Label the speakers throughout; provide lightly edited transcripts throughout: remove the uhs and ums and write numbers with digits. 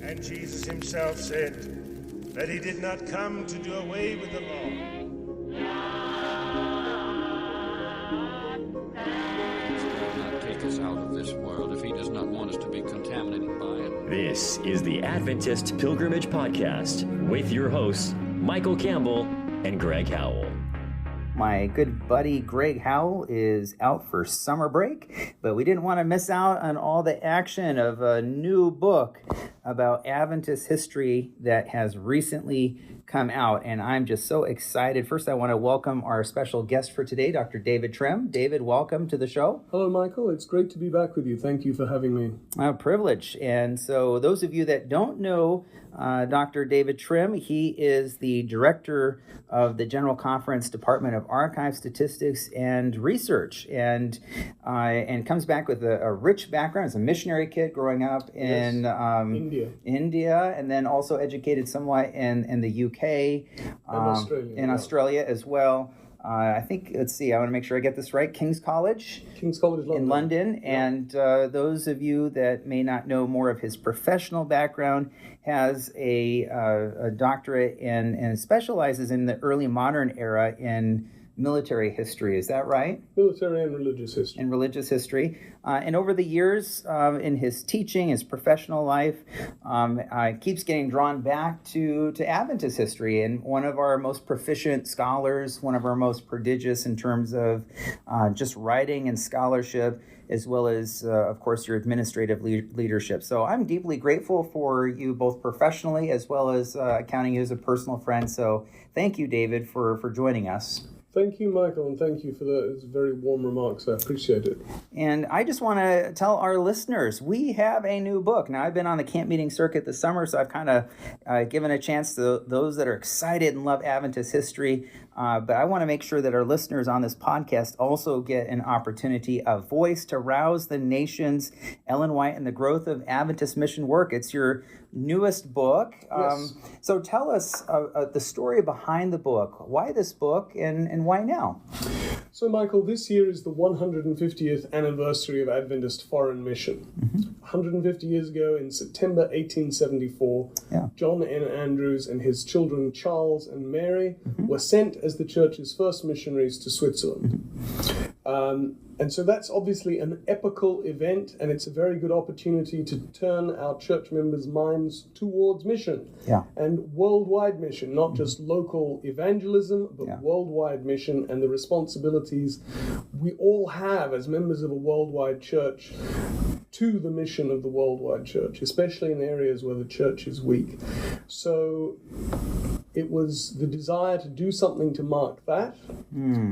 Speaker 1: And Jesus himself said that he did not come to do away with the law.
Speaker 2: He does not take us out of this world if he does not want us to be contaminated by it.
Speaker 3: This is the Adventist Pilgrimage Podcast with your hosts, Michael Campbell and Greg Howell.
Speaker 4: My good buddy Greg Howell is out for summer break, but we didn't want to miss out on all the action of a new book about Adventist history that has recently come out, and I'm just so excited. First, I want to welcome our special guest for today, Dr. David Trim. David, welcome to the show.
Speaker 5: Hello, Michael. It's great to be back with you. Thank you for having me.
Speaker 4: A privilege. And so those of you that don't know Dr. David Trim, he is the director of the General Conference Department of Archive, Statistics, and Research, and comes back with a rich background as a missionary kid growing up in India, and then also educated somewhat in the UK, and Australia as well. I think, let's see, I want to make sure I get this right. King's College
Speaker 5: London.
Speaker 4: In London. Yeah. And those of you that may not know more of his professional background, has a doctorate and specializes in the early modern era in military history. Is that right?
Speaker 5: Military and religious history.
Speaker 4: And over the years in his teaching, his professional life, keeps getting drawn back to Adventist history. And one of our most proficient scholars, one of our most prodigious in terms of just writing and scholarship, as well as, of course, your administrative leadership. So I'm deeply grateful for you both professionally as well as counting you as a personal friend. So thank you, David, for joining us.
Speaker 5: Thank you, Michael, and thank you for those very warm remarks. I appreciate it.
Speaker 4: And I just want to tell our listeners, we have a new book. Now, I've been on the camp meeting circuit this summer, so I've kind of given a chance to those that are excited and love Adventist history. But I want to make sure that our listeners on this podcast also get an opportunity, a voice to rouse the nations, Ellen White, and the growth of Adventist mission work. It's your newest book.
Speaker 5: Yes.
Speaker 4: So tell us the story behind the book. Why this book and why now?
Speaker 5: So, Michael, this year is the 150th anniversary of Adventist foreign mission. Mm-hmm. 150 years ago, in September 1874, John N. Andrews and his children Charles and Mary were sent as the church's first missionaries to Switzerland. And so that's obviously an epical event, and it's a very good opportunity to turn our church members' minds towards mission and worldwide mission, not just local evangelism, but worldwide mission and the responsibilities we all have as members of a worldwide church to the mission of the worldwide church, especially in areas where the church is weak. So it was the desire to do something to mark that.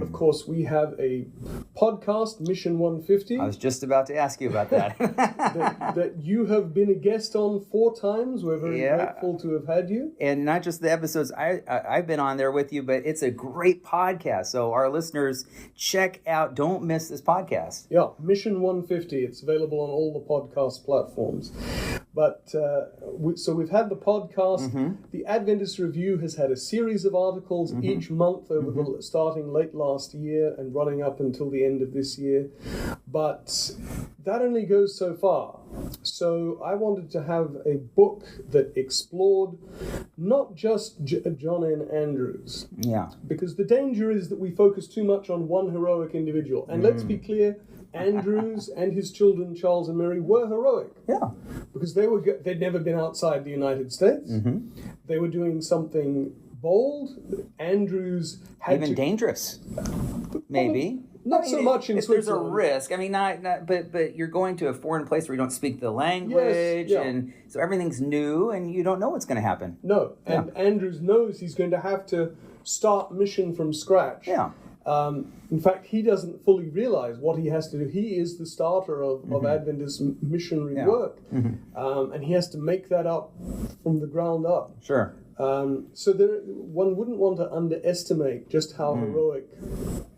Speaker 5: Of course, we have a podcast, Mission 150.
Speaker 4: I was just about to ask you about that.
Speaker 5: that you have been a guest on 4 times. We're very grateful to have had you.
Speaker 4: And not just the episodes I've been on there with you, but it's a great podcast. So our listeners, check out, don't miss this podcast.
Speaker 5: Yeah, Mission 150. It's available on all the podcast platforms. But so we've had the podcast. The Adventist Review has had a series of articles each month over starting late last year and running up until the end of this year. But that only goes so far. So I wanted to have a book that explored not just John N. Andrews. Yeah. Because the danger is that we focus too much on one heroic individual. And let's be clear, Andrews and his children, Charles and Mary, were heroic. Yeah. Because they'd never been outside the United States. They were doing something bold. Andrews had
Speaker 4: even dangerous, maybe.
Speaker 5: Not so much in Switzerland.
Speaker 4: There's a risk. I mean, but you're going to a foreign place where you don't speak the language, and so everything's new, and you don't know what's going to happen.
Speaker 5: No, and Andrews knows he's going to have to start mission from scratch. Yeah. In fact, he doesn't fully realize what he has to do. He is the starter of Adventist missionary work, and he has to make that up from the ground up. Sure. So one wouldn't want to underestimate just how heroic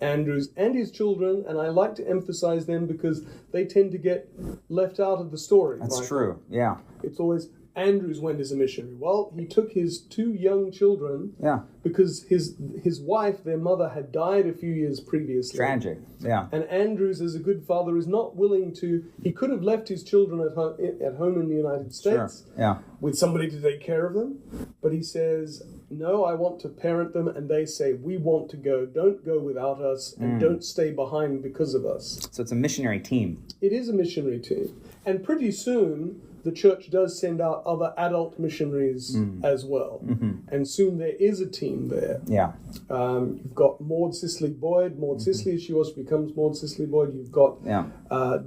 Speaker 5: Andrews and his children, and I like to emphasize them because they tend to get left out of the story.
Speaker 4: That's true, yeah.
Speaker 5: It's always Andrews went as a missionary? Well, he took his 2 young children because his wife, their mother, had died a few years previously.
Speaker 4: Tragic, yeah.
Speaker 5: And Andrews, as a good father, is not willing to... He could have left his children at home in the United States with somebody to take care of them, but he says, no, I want to parent them, and they say, we want to go. Don't go without us, and don't stay behind because of us.
Speaker 4: So it's a missionary team.
Speaker 5: It is a missionary team. And pretty soon, the church does send out other adult missionaries as well. And soon there is a team there.
Speaker 4: Yeah.
Speaker 5: You've got Maud Cicely Boyd. Maud Cicely, she becomes Maud Cicely Boyd. You've got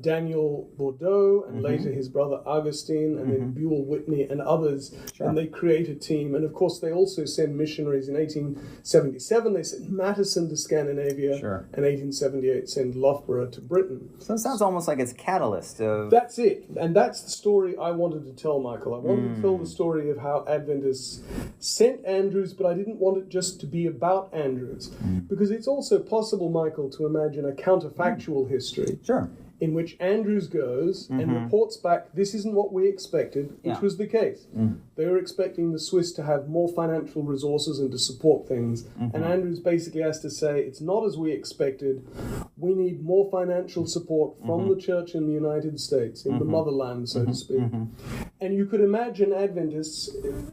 Speaker 5: Daniel Bordeaux, and later his brother Augustine, and then Buell Whitney and others. Sure. And they create a team. And of course, they also send missionaries. In 1877, they sent Matteson to Scandinavia.
Speaker 4: Sure.
Speaker 5: And 1878, send Loughborough to Britain.
Speaker 4: So it sounds almost like it's a catalyst of...
Speaker 5: That's it. And that's the story I wanted to tell, Michael. I wanted to tell the story of how Adventists sent Andrews, but I didn't want it just to be about Andrews. Because it's also possible, Michael, to imagine a counterfactual history.
Speaker 4: Sure.
Speaker 5: In which Andrews goes and reports back, this isn't what we expected, which was the case. They were expecting the Swiss to have more financial resources and to support things. And Andrews basically has to say, it's not as we expected. We need more financial support from the church in the United States, in the motherland, so to speak. And you could imagine Adventists,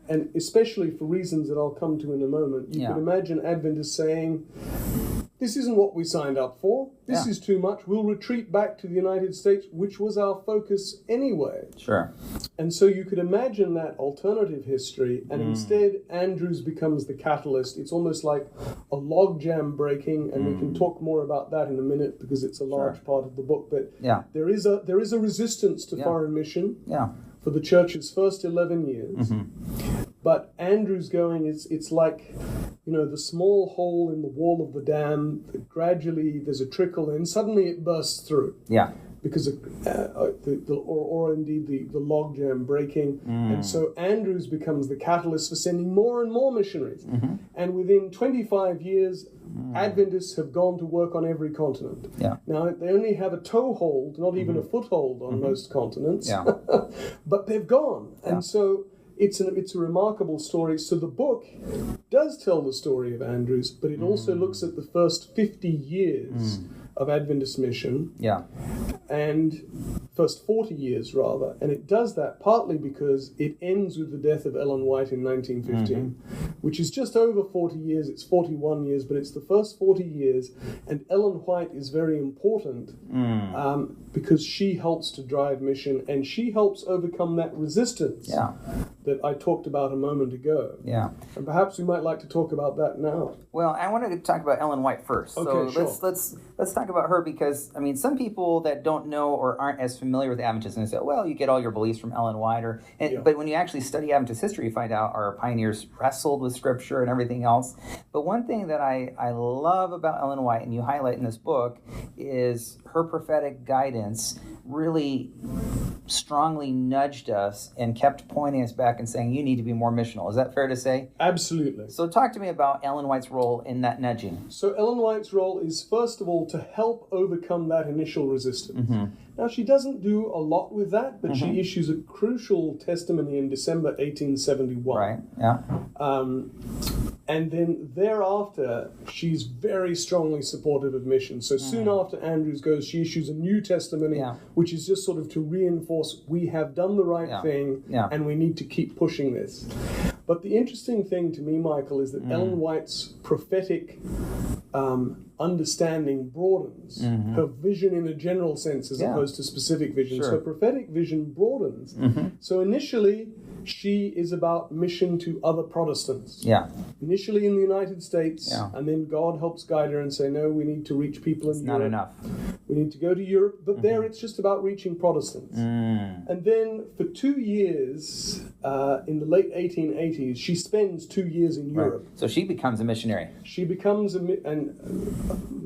Speaker 5: and especially for reasons that I'll come to in a moment, you could imagine Adventists saying, this isn't what we signed up for. This is too much. We'll retreat back to the United States, which was our focus anyway.
Speaker 4: Sure.
Speaker 5: And so you could imagine that alternative history, and instead Andrews becomes the catalyst. It's almost like a logjam breaking, and we can talk more about that in a minute because it's a large part of the book. But there is a resistance to foreign mission for the church's first 11 years. But Andrews going, it's like, the small hole in the wall of the dam, that gradually there's a trickle and suddenly it bursts through. Yeah. Because of, or indeed the logjam breaking. And so Andrews becomes the catalyst for sending more and more missionaries. And within 25 years, Adventists have gone to work on every continent. Now, they only have a toehold, not even a foothold on most continents. But they've gone. And so... It's a remarkable story. So the book does tell the story of Andrews, but it also looks at the first 50 years of Adventist mission. And first 40 years, rather. And it does that partly because it ends with the death of Ellen White in 1915, which is just over 40 years. It's 41 years, but it's the first 40 years. And Ellen White is very important because she helps to drive mission, and she helps overcome that resistance that I talked about a moment ago. And perhaps we might like to talk about that now.
Speaker 4: Well, I wanted to talk about Ellen White first.
Speaker 5: Okay,
Speaker 4: so let's talk about her, because some people that don't know or aren't as familiar with Adventists, and they say, well, you get all your beliefs from Ellen White, but when you actually study Adventist history, you find out our pioneers wrestled with Scripture and everything else. But one thing that I love about Ellen White, and you highlight in this book, is her prophetic guidance really strongly nudged us and kept pointing us back and saying, you need to be more missional. Is that fair to say?
Speaker 5: Absolutely.
Speaker 4: So talk to me about Ellen White's role in that nudging.
Speaker 5: So Ellen White's role is, first of all, to help overcome that initial resistance. Now, she doesn't do a lot with that, but she issues a crucial testimony in December 1871.
Speaker 4: Right, yeah.
Speaker 5: And then thereafter, she's very strongly supportive of mission. So soon after Andrews goes, she issues a new testimony, which is just sort of to reinforce we have done the right thing and we need to keep pushing this. But the interesting thing to me, Michael, is that Ellen White's prophetic understanding broadens. Her vision in a general sense as opposed to specific vision. So prophetic vision broadens. So initially, she is about mission to other Protestants. Initially in the United States, and then God helps guide her and say, no, we need to reach people in Europe.
Speaker 4: Not enough.
Speaker 5: We need to go to Europe, but there it's just about reaching Protestants. And then for 2 years, in the late 1880s, she spends 2 years in Europe.
Speaker 4: So she becomes a missionary.
Speaker 5: She becomes, and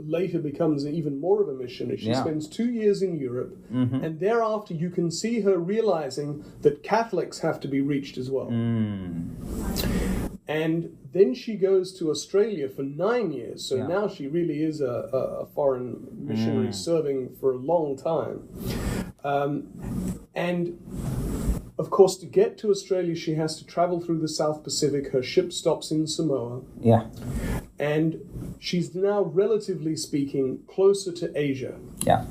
Speaker 5: later becomes even more of a missionary. She spends 2 years in Europe, and thereafter you can see her realizing that Catholics have to be reached as well. And then she goes to Australia for 9 years. So now she really is a foreign missionary serving for a long time. And of course, to get to Australia, she has to travel through the South Pacific. Her ship stops in Samoa.
Speaker 4: Yeah.
Speaker 5: And she's now, relatively speaking, closer to Asia.
Speaker 4: Yeah.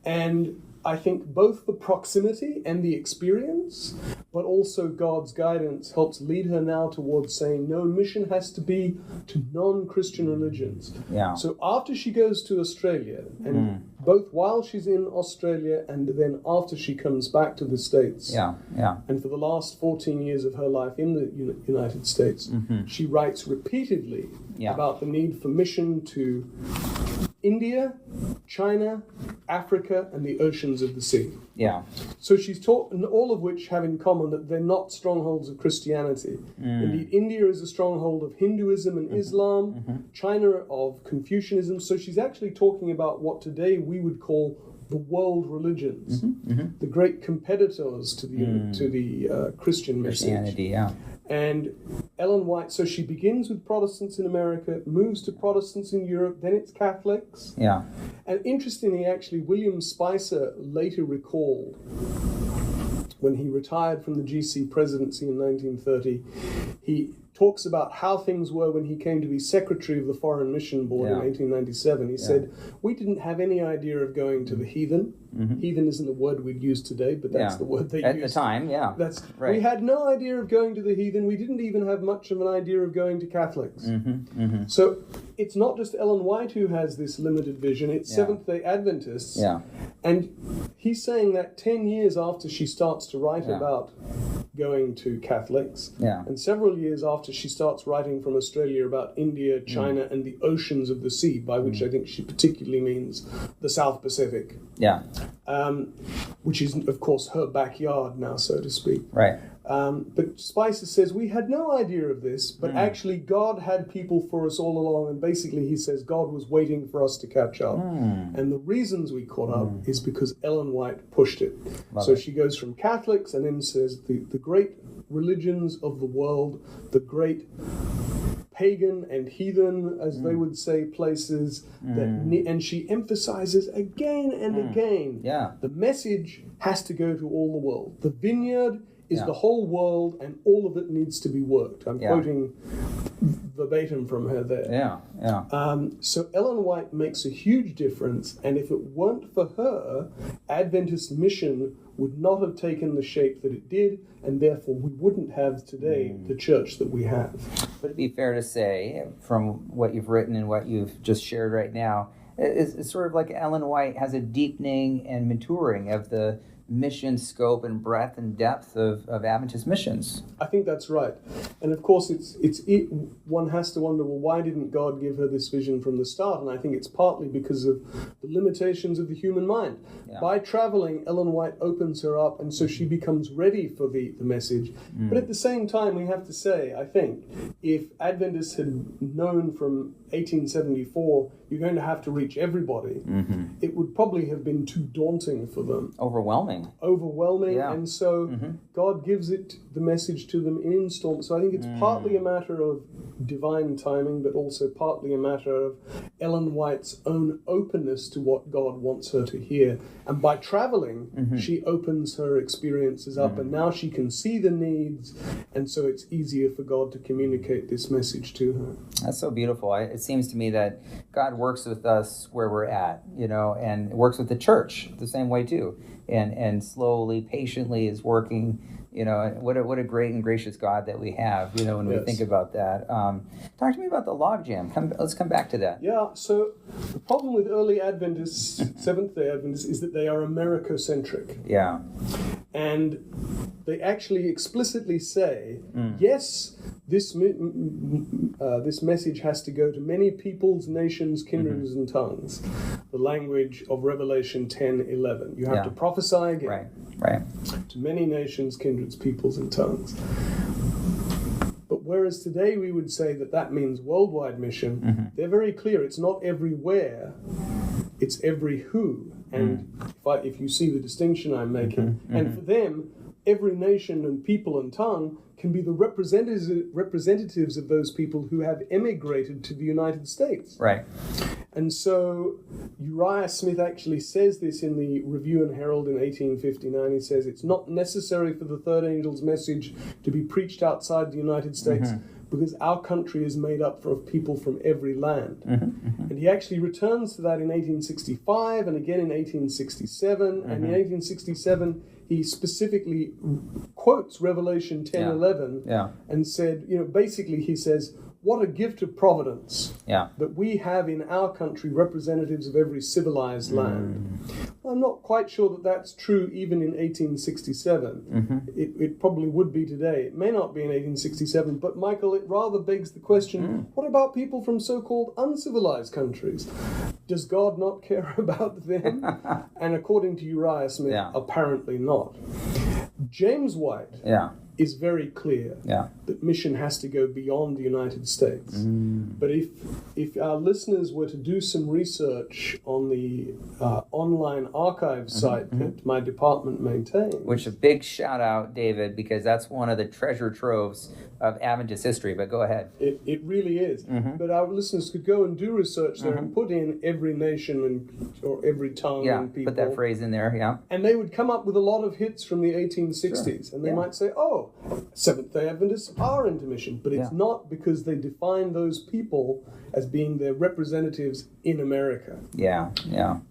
Speaker 5: And I think both the proximity and the experience, but also God's guidance, helps lead her now towards saying, no, mission has to be to non-Christian religions.
Speaker 4: Yeah.
Speaker 5: So after she goes to Australia, and both while she's in Australia and then after she comes back to the States, and for the last 14 years of her life in the United States, she writes repeatedly about the need for mission to India, China, Africa, and the oceans of the sea.
Speaker 4: Yeah.
Speaker 5: So she's taught, and all of which have in common that they're not strongholds of Christianity. Indeed, India is a stronghold of Hinduism and Islam, China of Confucianism. So she's actually talking about what today we would call the world religions, the great competitors to the Christian message.
Speaker 4: Christianity, yeah.
Speaker 5: And Ellen White, so she begins with Protestants in America, moves to Protestants in Europe, then it's Catholics.
Speaker 4: Yeah.
Speaker 5: And interestingly, actually, William Spicer later recalled, when he retired from the GC presidency in 1930, he talks about how things were when he came to be secretary of the Foreign Mission Board in 1897. He said, we didn't have any idea of going to the heathen. Heathen isn't the word we'd use today, but that's the word they used.
Speaker 4: At the time,
Speaker 5: That's
Speaker 4: right.
Speaker 5: We had no idea of going to the heathen. We didn't even have much of an idea of going to Catholics. So it's not just Ellen White who has this limited vision. It's Seventh-day Adventists.
Speaker 4: Yeah.
Speaker 5: And he's saying that 10 years after she starts to write about going to Catholics, and several years after she starts writing from Australia about India, China, and the oceans of the sea, by which I think she particularly means the South Pacific.
Speaker 4: Yeah.
Speaker 5: Which is, of course, her backyard now, so to speak.
Speaker 4: Right.
Speaker 5: But Spicer says, we had no idea of this, but actually God had people for us all along, and basically he says God was waiting for us to catch up. And the reasons we caught up is because Ellen White pushed it. She goes from Catholics and then says the great religions of the world, the great pagan and heathen, as they would say, places and she emphasizes again and again, the message has to go to all the world. The vineyard is the whole world, and all of it needs to be worked. I'm quoting verbatim from her there. So Ellen White makes a huge difference, and if it weren't for her, Adventist mission would not have taken the shape that it did, and therefore we wouldn't have today the church that we have.
Speaker 4: Would it be fair to say, from what you've written and what you've just shared right now, it's sort of like Ellen White has a deepening and maturing of the mission scope and breadth and depth of Adventist missions?
Speaker 5: I think that's right. And of course, one has to wonder, well, why didn't God give her this vision from the start? And I think it's partly because of the limitations of the human mind. By traveling, Ellen White opens her up, and so she becomes ready for the message. But at the same time, we have to say, I think, if Adventists had known from 1874, you're going to have to reach everybody, it would probably have been too daunting for them.
Speaker 4: Overwhelming.
Speaker 5: And so God gives the message to them in installments. So I think it's partly a matter of divine timing, but also partly a matter of Ellen White's own openness to what God wants her to hear. And by traveling, she opens her experiences up, and now she can see the needs, and so it's easier for God to communicate this message to her.
Speaker 4: That's so beautiful. It seems to me that God works with us where we're at, and works with the church the same way too. And slowly, patiently is working, what a great and gracious God that we have, when we think about that. Talk to me about the logjam. Let's come back to that.
Speaker 5: Yeah, so the problem with early Adventists, Seventh-day Adventists, is that they are Americocentric.
Speaker 4: Yeah.
Speaker 5: And they actually explicitly say, yes, this message has to go to many peoples, nations, kindreds, and tongues. The language of Revelation 10:11. You have to prophesy again.
Speaker 4: Right.
Speaker 5: To many nations, kindreds, peoples, and tongues. But whereas today we would say that means worldwide mission, they're very clear. It's not everywhere. It's every who. And if you see the distinction I'm making, and for them, every nation and people and tongue can be the representatives of those people who have emigrated to the United States.
Speaker 4: Right.
Speaker 5: And so Uriah Smith actually says this in the Review and Herald in 1859. He says, it's not necessary for the third angel's message to be preached outside the United States because our country is made up of people from every land. And he actually returns to that in 1865 and again in 1867. And in 1867, he specifically quotes Revelation 10:11 and said, basically he says, what a gift of providence that we have in our country representatives of every civilized land. Well, I'm not quite sure that that's true even in 1867. It probably would be today. It may not be in 1867, but Michael, it rather begs the question, what about people from so-called uncivilized countries? Does God not care about them? And according to Uriah Smith, apparently not. James White is very clear that mission has to go beyond the United States. But if our listeners were to do some research on the online archive site that my department maintains,
Speaker 4: which a big shout out, David, because that's one of the treasure troves of Adventist history, but go ahead.
Speaker 5: It really is. But our listeners could go and do research there and put in every nation or every tongue and people.
Speaker 4: Put that phrase in there,
Speaker 5: And they would come up with a lot of hits from the 1860s. And they might say, oh, Seventh-day Adventists are into mission. But it's not, because they define those people as being their representatives in America.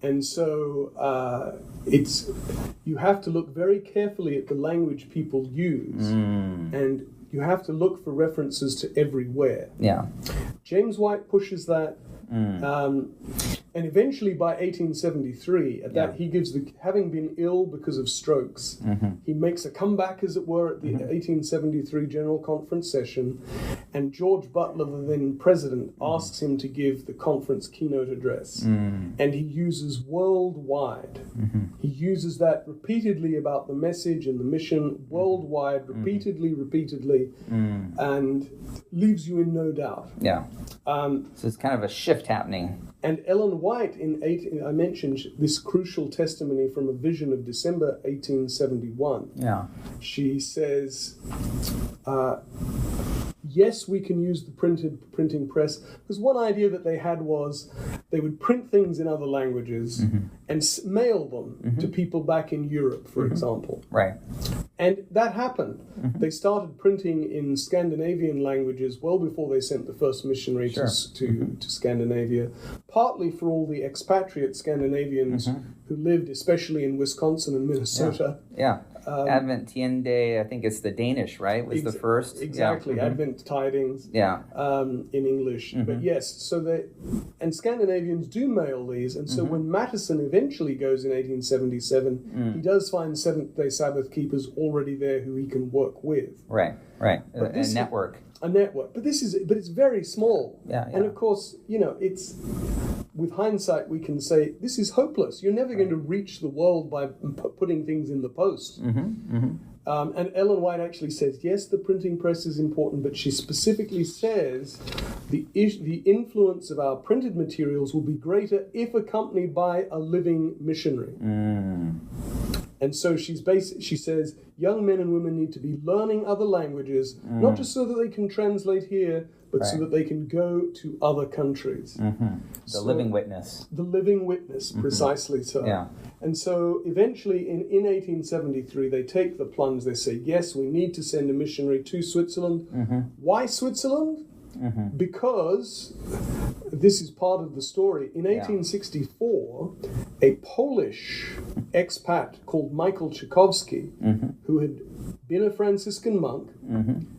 Speaker 5: And so you have to look very carefully at the language people use. And you have to look for references to everywhere. James White pushes that. And eventually by 1873, at that he gives having been ill because of strokes, he makes a comeback, as it were, at the 1873 General Conference session, and George Butler, the then president, asks him to give the conference keynote address. And he uses worldwide. He uses that repeatedly about the message and the mission, worldwide, repeatedly, and leaves you in no doubt.
Speaker 4: So it's kind of a shift happening.
Speaker 5: And Ellen White, I mentioned this crucial testimony from a vision of December 1871. She says, yes, we can use the printing press, because one idea that they had was they would print things in other languages and mail them to people back in Europe, for example. And that happened. They started printing in Scandinavian languages well before they sent the first missionary to Scandinavia, partly for all the expatriate Scandinavians who lived especially in Wisconsin and Minnesota.
Speaker 4: Advent Tiende, I think it's the Danish, right? Was the first.
Speaker 5: Exactly, Advent Tidings in English. But yes, and Scandinavians do mail these, and so when Matteson eventually goes in 1877, he does find Seventh-day Sabbath keepers already there who he can work with.
Speaker 4: A network.
Speaker 5: A network. But it's very small. And of course, it's, with hindsight, we can say, this is hopeless. You're never going to reach the world by putting things in the post. And Ellen White actually says, yes, the printing press is important, but she specifically says the influence of our printed materials will be greater if accompanied by a living missionary. And so she says, young men and women need to be learning other languages, not just so that they can translate here, but so that they can go to other countries.
Speaker 4: The living witness.
Speaker 5: The living witness, precisely so. And so eventually in 1873, they take the plunge. They say, yes, we need to send a missionary to Switzerland. Why Switzerland? Because this is part of the story. In 1864, a Polish expat called Michael Tchaikovsky, who had been a Franciscan monk,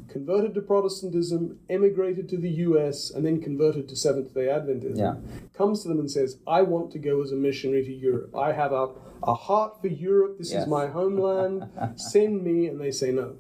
Speaker 5: converted to Protestantism, emigrated to the US, and then converted to Seventh-day Adventism, comes to them and says, I want to go as a missionary to Europe. I have a heart for Europe. This is my homeland. Send me. And they say no.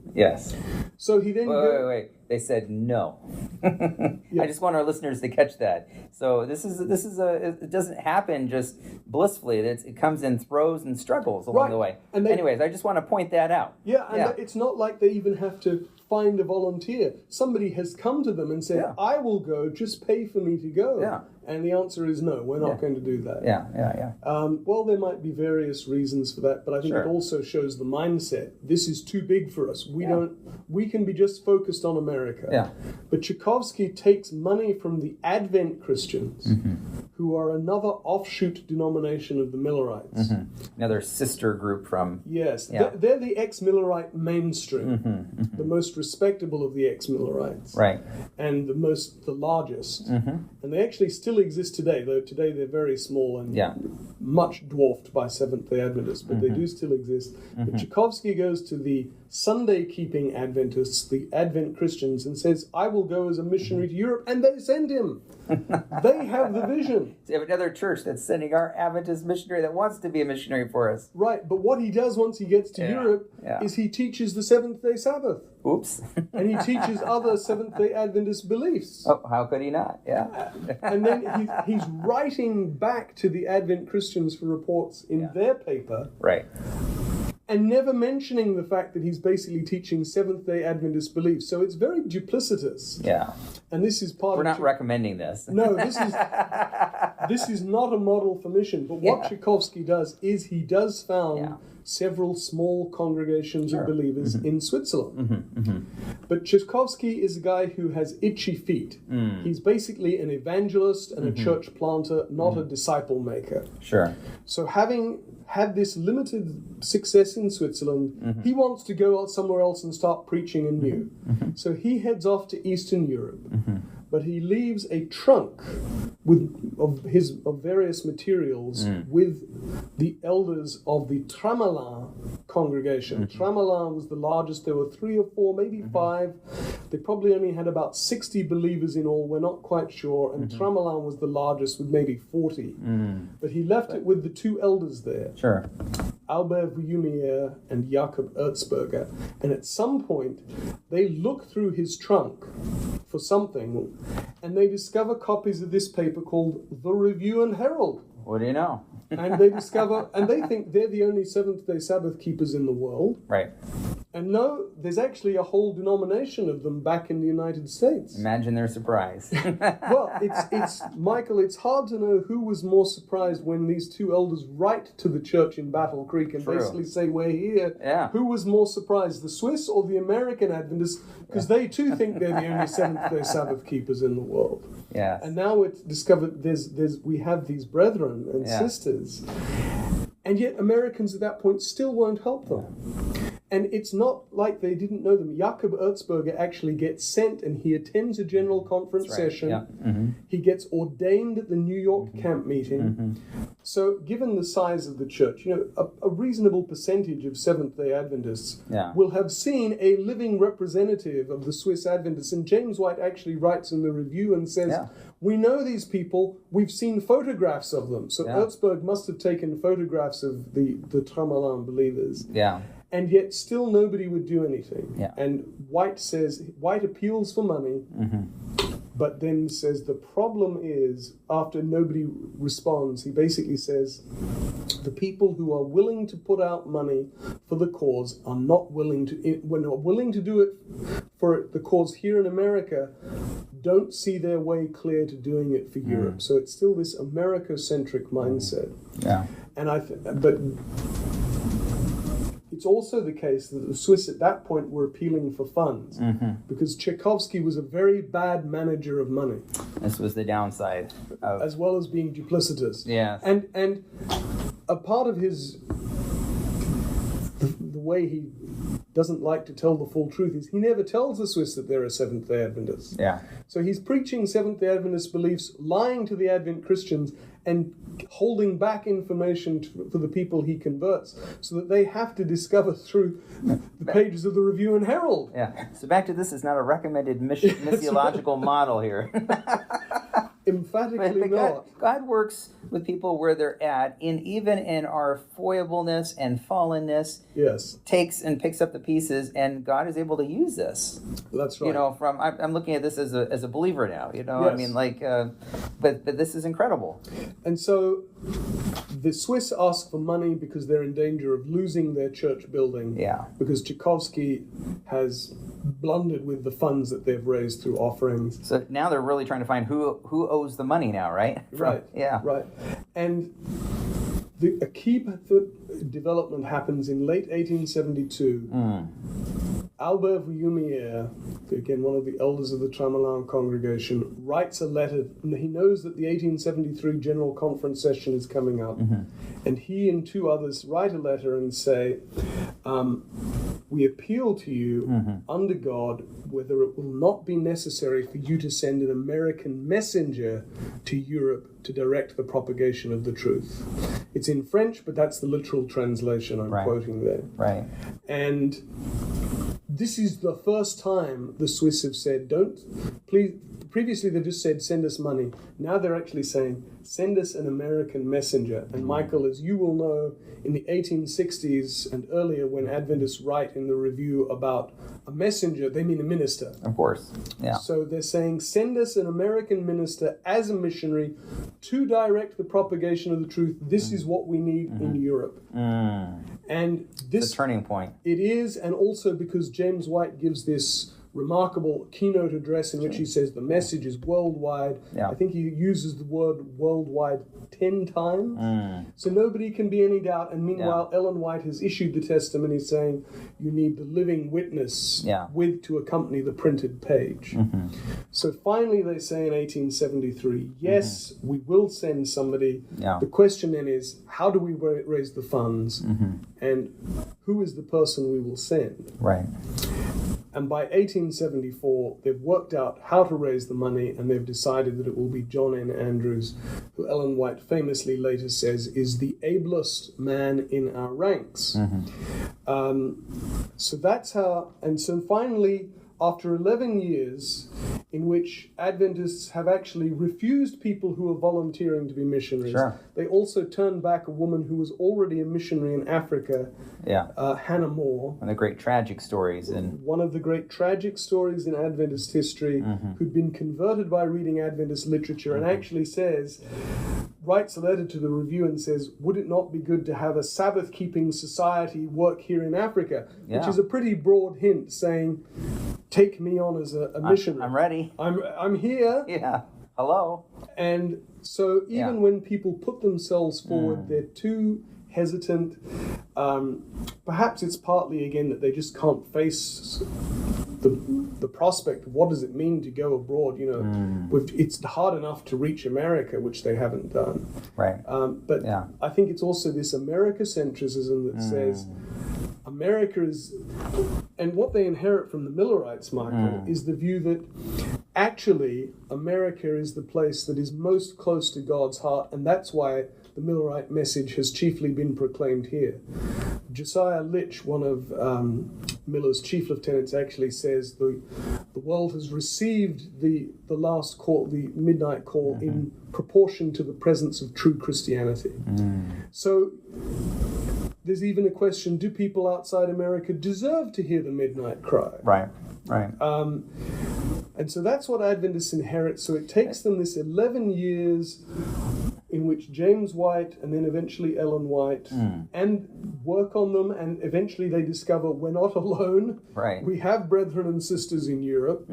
Speaker 5: So he then...
Speaker 4: Wait. They said no. I just want our listeners to catch that. So it doesn't happen just blissfully. It comes in throes and struggles along the way. Anyways, I just want to point that out.
Speaker 5: And it's not like they even have to find a volunteer. Somebody has come to them and said, I will go, just pay for me to go.
Speaker 4: Yeah.
Speaker 5: And the answer is no, we're not going to do that.
Speaker 4: Yeah.
Speaker 5: Well, there might be various reasons for that, but I think it also shows the mindset. This is too big for us. We can be just focused on America.
Speaker 4: Yeah.
Speaker 5: But Tchaikovsky takes money from the Advent Christians, who are another offshoot denomination of the Millerites.
Speaker 4: Another sister group from...
Speaker 5: Yes, they're the ex-Millerite mainstream, the most respectable of the ex-Millerites.
Speaker 4: Right.
Speaker 5: And the largest. And they actually still exist today, though today they're very small and much dwarfed by Seventh-day Adventists, but they do still exist. But Tchaikovsky goes to the Sunday-keeping Adventists, the Advent Christians, and says, I will go as a missionary to Europe, and they send him. They have the vision.
Speaker 4: So you have another church that's sending our Adventist missionary that wants to be a missionary for us.
Speaker 5: Right, but what he does once he gets to Europe is he teaches the Seventh-day Sabbath.
Speaker 4: Oops.
Speaker 5: And he teaches other Seventh-day Adventist beliefs.
Speaker 4: Oh, how could he not? Yeah.
Speaker 5: And then he's writing back to the Advent Christians for reports in their paper.
Speaker 4: Right.
Speaker 5: And never mentioning the fact that he's basically teaching Seventh-day Adventist beliefs. So it's very duplicitous.
Speaker 4: Yeah.
Speaker 5: And this is part
Speaker 4: We're
Speaker 5: of...
Speaker 4: not recommending this.
Speaker 5: No, this is not a model for mission. But what Tchaikovsky does is he does found several small congregations of believers in Switzerland. But Tchaikovsky is a guy who has itchy feet. He's basically an evangelist and a church planter, not a disciple maker.
Speaker 4: Sure.
Speaker 5: So having had this limited success in Switzerland, he wants to go out somewhere else and start preaching anew. So he heads off to Eastern Europe. But he leaves a trunk of various materials with the elders of the Tramelin congregation. Tramelin was the largest. There were 3 or 4, maybe 5. They probably only had about 60 believers in all. We're not quite sure. And Tramelin was the largest with maybe 40. But he left it with the 2 elders there.
Speaker 4: Sure.
Speaker 5: Albert Vuillumière and Jakob Erzberger. And at some point, they look through his trunk for something, and they discover copies of this paper called The Review and Herald.
Speaker 4: What do you know?
Speaker 5: And they discover, and they think they're the only Seventh-day Sabbath keepers in the world.
Speaker 4: Right.
Speaker 5: And no, there's actually a whole denomination of them back in the United States.
Speaker 4: Imagine their surprise.
Speaker 5: Well, it's Michael, it's hard to know who was more surprised when these 2 elders write to the church in Battle Creek and basically say, we're here.
Speaker 4: Yeah.
Speaker 5: Who was more surprised, the Swiss or the American Adventists? Because they too think they're the only Seventh-day Sabbath keepers in the world.
Speaker 4: Yes.
Speaker 5: And now it's discovered we have these brethren and sisters. And yet Americans at that point still won't help them. And it's not like they didn't know them. Jakob Erzberger actually gets sent, and he attends a general conference session. Yeah. He gets ordained at the New York camp meeting. So given the size of the church, a reasonable percentage of Seventh-day Adventists will have seen a living representative of the Swiss Adventists. And James White actually writes in the review and says, we know these people, we've seen photographs of them. So Erzberg must have taken photographs of the Tramelin believers.
Speaker 4: Yeah.
Speaker 5: And yet still nobody would do anything.
Speaker 4: Yeah.
Speaker 5: And White appeals for money, but then says the problem is, after nobody responds, he basically says, the people who are willing to put out money for the cause are not willing to, when not willing to do it for the cause here in America, don't see their way clear to doing it for Europe. So it's still this America-centric mindset.
Speaker 4: Yeah.
Speaker 5: And but it's also the case that the Swiss at that point were appealing for funds because Tchaikovsky was a very bad manager of money.
Speaker 4: This was the downside of...
Speaker 5: As well as being duplicitous.
Speaker 4: Yes.
Speaker 5: And a part of his... The way he doesn't like to tell the full truth is he never tells the Swiss that they're a Seventh-day Adventist.
Speaker 4: Yeah.
Speaker 5: So he's preaching Seventh-day Adventist beliefs, lying to the Advent Christians, and holding back information for the people he converts so that they have to discover through the pages of the Review and Herald.
Speaker 4: Yeah. So back to this is not a recommended missiological model here.
Speaker 5: Emphatically not.
Speaker 4: God works with people where they're at, even in our foiableness and fallenness.
Speaker 5: Yes.
Speaker 4: Takes and picks up the pieces, and God is able to use this.
Speaker 5: That's right.
Speaker 4: I'm looking at this as a believer now.
Speaker 5: Yes.
Speaker 4: I mean, but this is incredible.
Speaker 5: And so the Swiss ask for money because they're in danger of losing their church building.
Speaker 4: Yeah.
Speaker 5: Because Tchaikovsky has blundered with the funds that they've raised through offerings.
Speaker 4: So now they're really trying to find who owes the money now, right?
Speaker 5: Right.
Speaker 4: Yeah.
Speaker 5: Right. And a key development happens in late 1872. Albert Vuillumière, again one of the elders of the Tremolin congregation, writes a letter. He knows that the 1873 General Conference session is coming up, and he and two others write a letter and say, we appeal to you under God whether it will not be necessary for you to send an American messenger to Europe to direct the propagation of the truth. It's in French, but that's the literal translation I'm quoting there.
Speaker 4: Right.
Speaker 5: And this is the first time the Swiss have said, please. Previously they just said, send us money. Now they're actually saying, send us an American messenger. And Michael, as you will know, in the 1860s and earlier, when Adventists write in the review about a messenger, they mean a minister.
Speaker 4: Of course, yeah.
Speaker 5: So they're saying, send us an American minister as a missionary to direct the propagation of the truth. This is what we need in Europe. And this
Speaker 4: the turning point.
Speaker 5: It is, and also because James White gives this remarkable keynote address in which he says the message is worldwide.
Speaker 4: Yeah.
Speaker 5: I think he uses the word worldwide 10 times. So nobody can be any doubt. And meanwhile, Ellen White has issued the testimony saying you need the living witness with to accompany the printed page. So finally they say in 1873, yes, we will send somebody. The question then is, how do we raise the funds? And who is the person we will send?
Speaker 4: Right.
Speaker 5: And by 1874, they've worked out how to raise the money, and they've decided that it will be John N. Andrews, who Ellen White famously later says is the ablest man in our ranks. So that's how, and so finally, after 11 years in which Adventists have actually refused people who are volunteering to be missionaries. They also turned back a woman who was already a missionary in Africa, Hannah More.
Speaker 4: One of the great tragic stories.
Speaker 5: One of the great tragic stories in Adventist history, who'd been converted by reading Adventist literature and actually writes a letter to the review and says, would it not be good to have a Sabbath-keeping society work here in Africa? Which is a pretty broad hint saying, take me on as a missionary.
Speaker 4: I'm ready.
Speaker 5: I'm here.
Speaker 4: Yeah. Hello.
Speaker 5: And so even when people put themselves forward, they're too hesitant. Perhaps it's partly, again, that they just can't face the prospect of what does it mean to go abroad. It's hard enough to reach America, which they haven't done.
Speaker 4: Right.
Speaker 5: But I think it's also this Americocentrism that says America is, and what they inherit from the Millerites, Michael, is the view that actually America is the place that is most close to God's heart, and that's why the Millerite message has chiefly been proclaimed here. Josiah Litch, one of Miller's chief lieutenants, actually says the world has received the last call, the midnight call, in proportion to the presence of true Christianity. So there's even a question, do people outside America deserve to hear the midnight cry?
Speaker 4: Right.
Speaker 5: And so that's what Adventists inherit. So it takes them this 11 years in which James White and then eventually Ellen White and work on them, and eventually they discover we're not alone.
Speaker 4: Right.
Speaker 5: We have brethren and sisters in Europe.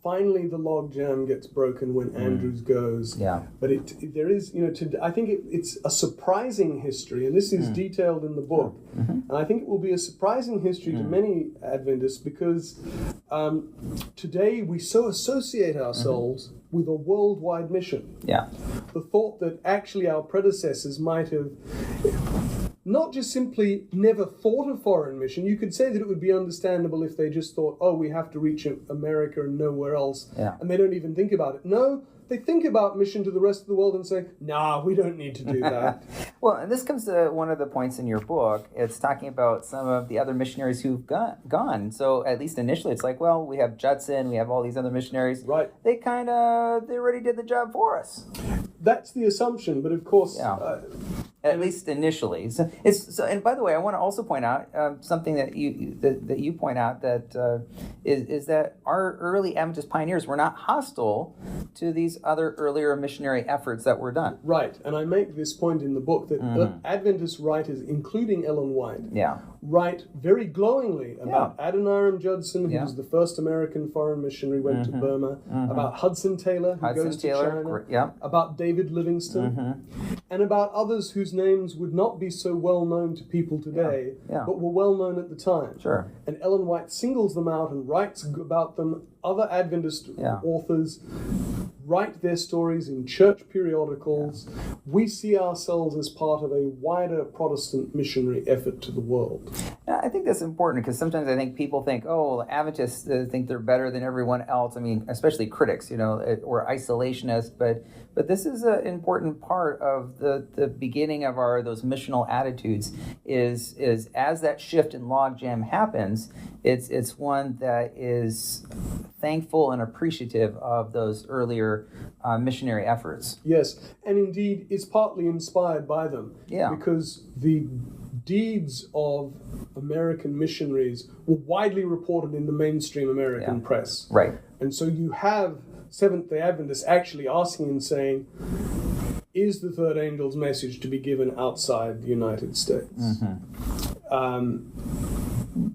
Speaker 5: Finally, the logjam gets broken when Andrews goes. But there is, I think it's a surprising history, and this is detailed in the book. And I think it will be a surprising history to many Adventists because today we so associate ourselves with a worldwide mission. The thought that actually our predecessors might have not just simply never thought of foreign mission. You could say that it would be understandable if they just thought, we have to reach America and nowhere else, and they don't even think about it. No, they think about mission to the rest of the world and say, nah, we don't need to do that.
Speaker 4: Well, and this comes to one of the points in your book. It's talking about some of the other missionaries who've gone. So at least initially, it's like, well, we have Judson, we have all these other missionaries.
Speaker 5: Right.
Speaker 4: They already did the job for us.
Speaker 5: That's the assumption, but of course,
Speaker 4: At least initially. So, and by the way, I want to also point out something that you point out that is that our early Adventist pioneers were not hostile to these other earlier missionary efforts that were done.
Speaker 5: Right, and I make this point in the book that Adventist writers, including Ellen White, write very glowingly about Adoniram Judson, who was the first American foreign missionary, went to Burma, about Hudson Taylor, who goes to China, about David Livingstone, and about others whose names would not be so well known to people today, but were well known at the time.
Speaker 4: Sure.
Speaker 5: And Ellen White singles them out and writes about them. Other Adventist authors write their stories in church periodicals. We see ourselves as part of a wider Protestant missionary effort to the world.
Speaker 4: I think that's important because sometimes I think people think, oh, Adventists think they're better than everyone else. I mean, especially critics, or isolationists. But this is an important part of the beginning of those missional attitudes. Is as that shift in logjam happens, it's one that is thankful and appreciative of those earlier missionary efforts.
Speaker 5: Yes, and indeed is partly inspired by them.
Speaker 4: Yeah.
Speaker 5: Because the deeds of American missionaries were widely reported in the mainstream American press.
Speaker 4: Right.
Speaker 5: And so you have Seventh-day Adventists actually asking and saying, is the third angel's message to be given outside the United States?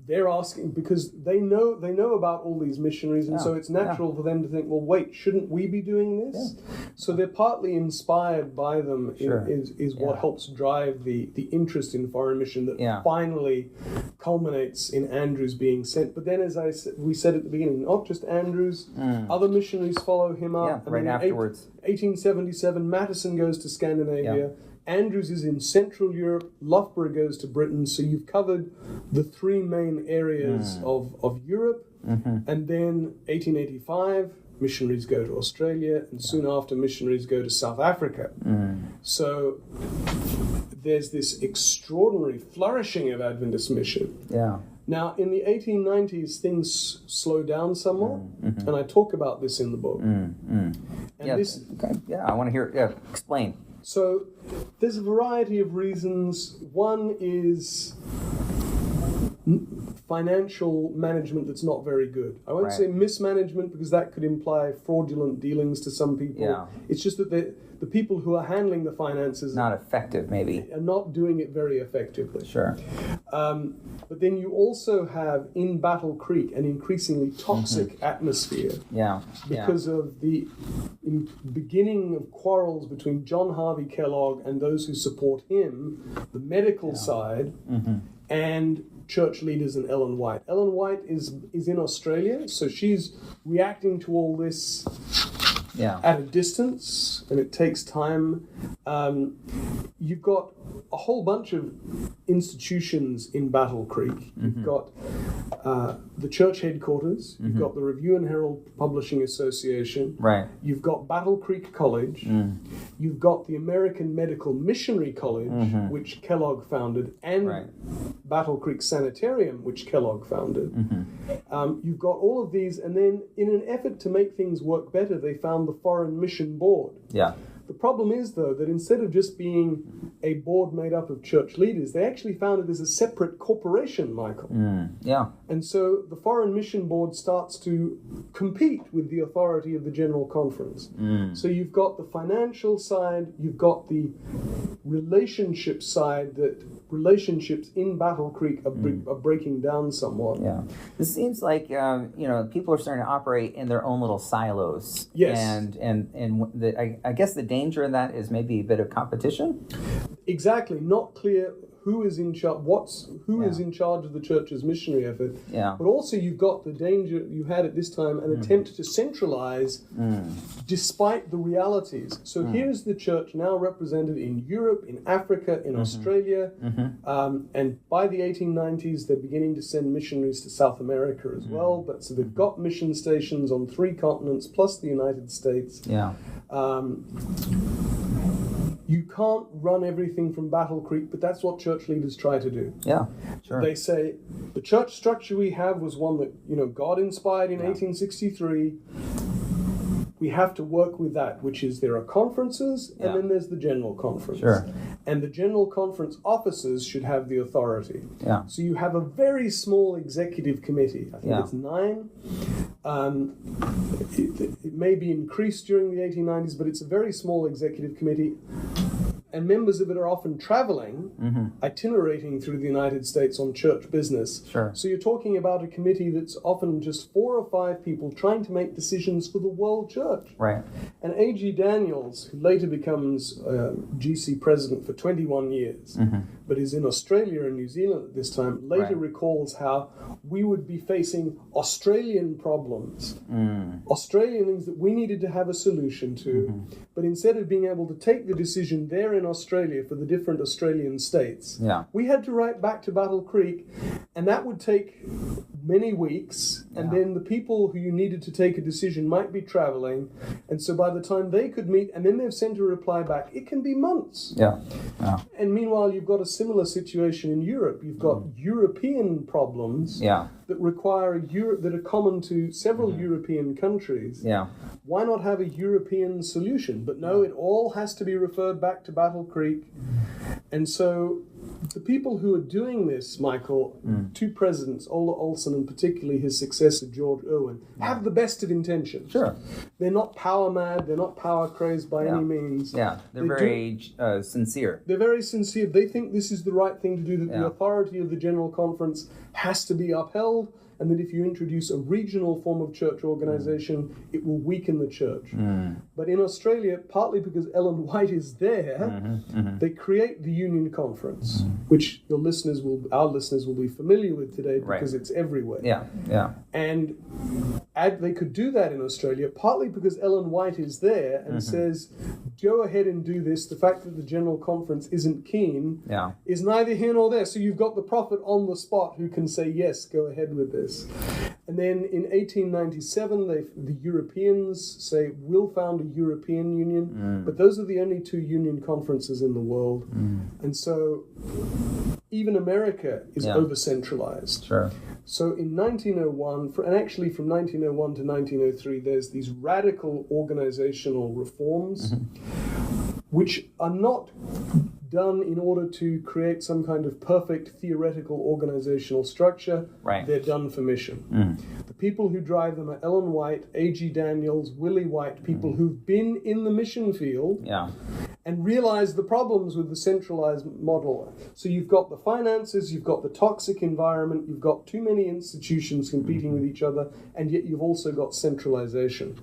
Speaker 5: They're asking because they know about all these missionaries, and so it's natural for them to think, well, wait, shouldn't we be doing this? So they're partly inspired by them. Is what helps drive the interest in foreign mission that finally culminates in Andrews being sent. But then, as we said at the beginning, not just Andrews, other missionaries follow him up.
Speaker 4: Right afterwards.
Speaker 5: 1877, Matteson goes to Scandinavia. Andrews is in Central Europe, Loughborough goes to Britain, so you've covered the three main areas of Europe, and then 1885, missionaries go to Australia, and soon after missionaries go to South Africa. So there's this extraordinary flourishing of Adventist mission. Now, in the 1890s, things slow down somewhat, and I talk about this in the book.
Speaker 4: I want to hear. Explain.
Speaker 5: So there's a variety of reasons. One is financial management that's not very good. I won't say mismanagement because that could imply fraudulent dealings to some people. It's just that the people who are handling the finances
Speaker 4: not effective, maybe,
Speaker 5: are not doing it very effectively.
Speaker 4: Sure.
Speaker 5: But then you also have in Battle Creek an increasingly toxic atmosphere. Because of the beginning of quarrels between John Harvey Kellogg and those who support him, the medical side, and church leaders and Ellen White. Ellen White is in Australia, so she's reacting to all this at a distance, and it takes time. You've got a whole bunch of institutions in Battle Creek. You've got the church headquarters. You've got the Review and Herald Publishing Association.
Speaker 4: Right.
Speaker 5: You've got Battle Creek College. You've got the American Medical Missionary College, which Kellogg founded, and Battle Creek Sanitarium, which Kellogg founded. You've got all of these, and then in an effort to make things work better, they found the Foreign Mission Board. The problem is, though, that instead of just being a board made up of church leaders, they actually found it as a separate corporation, Michael. And so the Foreign Mission Board starts to compete with the authority of the General Conference. So you've got the financial side, you've got the relationship side, that relationships in Battle Creek are breaking down somewhat.
Speaker 4: It seems like people are starting to operate in their own little silos. And I guess the danger in that is maybe a bit of competition.
Speaker 5: Exactly. Not clear who is in charge, is in charge of the church's missionary effort. But also you've got the danger you had at this time, an attempt to centralize despite the realities. So here's the church now represented in Europe, in Africa, in Australia, and by the 1890s they're beginning to send missionaries to South America as well. But so they've got mission stations on 3 continents plus the United States. You can't run everything from Battle Creek, but that's what church leaders try to do. They say, the church structure we have was one that, God inspired in 1863. We have to work with that, which is there are conferences, and then there's the general conference. and the General Conference officers should have the authority.
Speaker 4: Yeah.
Speaker 5: So you have a very small executive committee. I think it's 9. It may be increased during the 1890s, but it's a very small executive committee. And members of it are often traveling, itinerating through the United States on church business.
Speaker 4: Sure.
Speaker 5: So you're talking about a committee that's often just 4 or 5 people trying to make decisions for the world church.
Speaker 4: Right.
Speaker 5: And A.G. Daniels, who later becomes GC president for 21 years, but is in Australia and New Zealand at this time, later recalls how we would be facing Australian problems, Australian things that we needed to have a solution to, but instead of being able to take the decision there in Australia for the different Australian states, we had to write back to Battle Creek, and that would take many weeks, and then the people who you needed to take a decision might be traveling, and so by the time they could meet, and then they've sent a reply back, it can be months. And meanwhile, you've got a similar situation in Europe. You've got European problems that require that are common to several European countries. Why not have a European solution? But no, it all has to be referred back to Battle Creek. And so the people who are doing this, Michael, 2 presidents, Ola Olson and particularly his successor, George Irwin, have the best of intentions.
Speaker 4: Sure.
Speaker 5: They're not power mad, they're not power crazed by any means.
Speaker 4: They're very sincere.
Speaker 5: They're very sincere. They think this is the right thing to do, that the authority of the General Conference has to be upheld, and that if you introduce a regional form of church organization, it will weaken the church. But in Australia, partly because Ellen White is there, they create the Union Conference, which our listeners will be familiar with today because it's everywhere. And they could do that in Australia, partly because Ellen White is there and says, go ahead and do this. The fact that the General Conference isn't keen is neither here nor there. So you've got the prophet on the spot who can say, yes, go ahead with this. And then in 1897, the Europeans say, we'll found a European Union, but those are the only 2 union conferences in the world. And so even America is over-centralized.
Speaker 4: Sure.
Speaker 5: So in 1901, and actually from 1901 to 1903, there's these radical organizational reforms, which are not done in order to create some kind of perfect theoretical organizational structure. They're done for mission. The people who drive them are Ellen White, A.G. Daniels, Willie White, people who've been in the mission field and realize the problems with the centralized model. So you've got the finances, you've got the toxic environment, you've got too many institutions competing with each other, and yet you've also got centralization.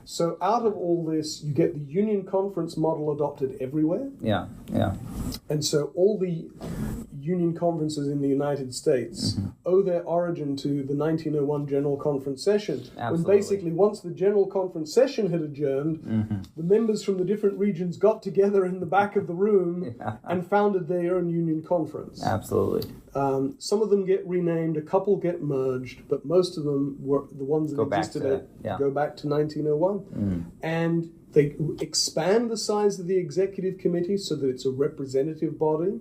Speaker 5: So out of all this, you get the Union Conference model adopted everywhere. And so all the union conferences in the United States owe their origin to the 1901 General Conference session. When basically once the General Conference session had adjourned, the members from the different regions got together in the back of the room and founded their own union conference. Some of them get renamed, a couple get merged, but most of them were the ones that existed go back to 1901. And they expand the size of the executive committee so that it's a representative body.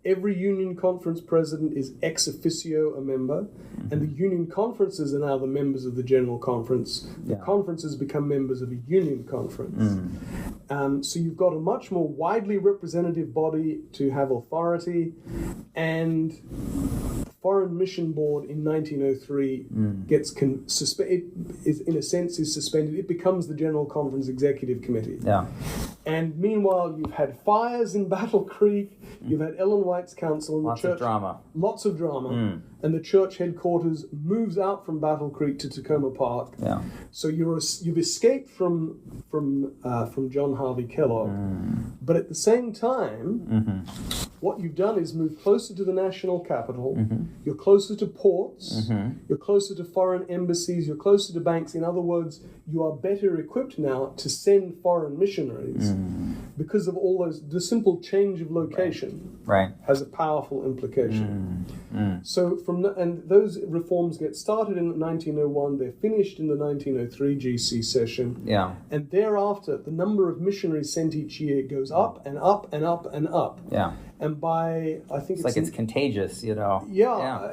Speaker 5: Every union conference president is ex officio a member, and the union conferences are now the members of the General Conference. The conferences become members of a union conference. So you've got a much more widely representative body to have authority, and the Foreign Mission Board in 1903 gets suspended. It becomes the General Conference Executive Committee. And meanwhile, you've had fires in Battle Creek, you've had Ellen White's council, and
Speaker 4: lots of drama.
Speaker 5: And the church headquarters moves out from Battle Creek to Tacoma Park. So you've escaped from John Harvey Kellogg, but at the same time, what you've done is move closer to the national capital. You're closer to ports. You're closer to foreign embassies. You're closer to banks. In other words, you are better equipped now to send foreign missionaries because of all those. The simple change of location has a powerful implication. So and those reforms get started in 1901. They're finished in the 1903 GC session. And thereafter, the number of missionaries sent each year goes up and up and up and up. And
Speaker 4: it's contagious,
Speaker 5: Yeah.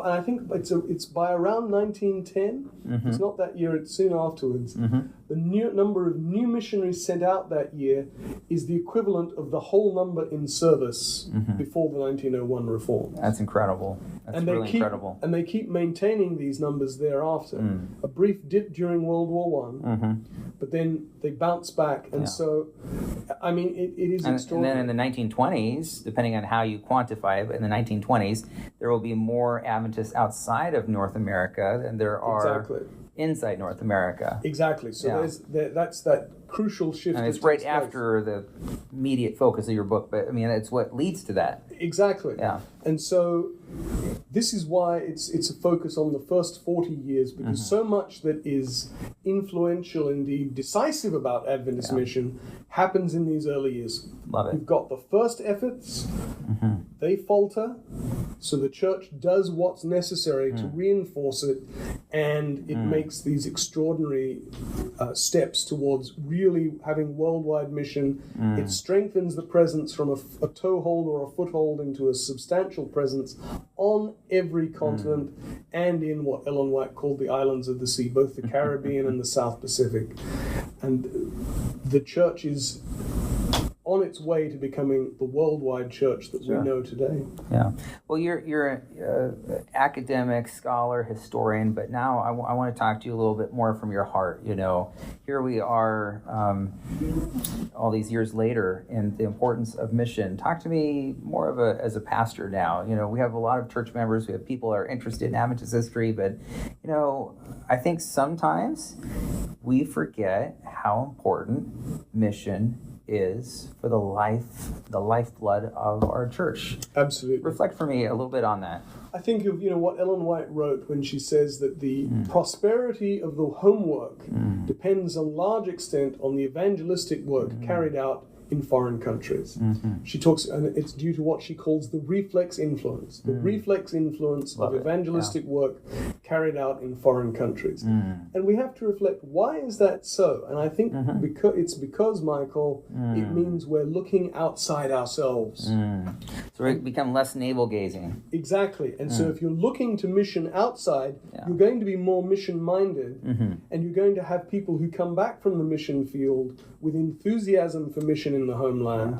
Speaker 5: I think it's by around 1910.
Speaker 4: Mm-hmm.
Speaker 5: It's not that year; it's soon afterwards.
Speaker 4: Mm-hmm.
Speaker 5: The number of new missionaries sent out that year is the equivalent of the whole number in service before the 1901 reform.
Speaker 4: That's incredible. That's really incredible.
Speaker 5: And they keep maintaining these numbers thereafter. A brief dip during World War I, but then they bounce back. And so, I mean, it is extraordinary.
Speaker 4: And then in the 1920s, depending on how you quantify it, but in the 1920s, there will be more Adventists outside of North America than there are inside North America.
Speaker 5: Exactly. So that's that crucial shift.
Speaker 4: And it's right after the immediate focus of your book, but I mean, it's what leads to that.
Speaker 5: Exactly.
Speaker 4: Yeah.
Speaker 5: And so this is why it's a focus on the first 40 years, because so much that is influential, indeed decisive about Adventist mission happens in these early years.
Speaker 4: Love it.
Speaker 5: You've got the first efforts, they falter, so the church does what's necessary to reinforce it, and it makes these extraordinary steps towards really having worldwide mission. It strengthens the presence from a toehold or a foothold into a substantial presence on every continent and in what Ellen White called the islands of the sea, both the Caribbean and the South Pacific. And the church is on its way to becoming the worldwide church that we know today.
Speaker 4: Yeah. Well, you're an academic, scholar, historian, but now I want to talk to you a little bit more from your heart. You know, here we are all these years later, and the importance of mission. Talk to me more as a pastor now. You know, we have a lot of church members, we have people that are interested in Adventist history, but, you know, I think sometimes we forget how important mission is for the lifeblood of our church.
Speaker 5: Absolutely.
Speaker 4: Reflect for me a little bit on that.
Speaker 5: I think of what Ellen White wrote when she says that the prosperity of the homework depends in large extent on the evangelistic work carried out in foreign countries. She talks, and it's due to what she calls the reflex influence. The reflex influence of evangelistic work carried out in foreign countries. And we have to reflect, why is that so? And I think because, Michael, it means we're looking outside ourselves.
Speaker 4: So we become less navel-gazing.
Speaker 5: Exactly. And so if you're looking to mission outside, you're going to be more mission-minded, and you're going to have people who come back from the mission field with enthusiasm for mission in the homeland.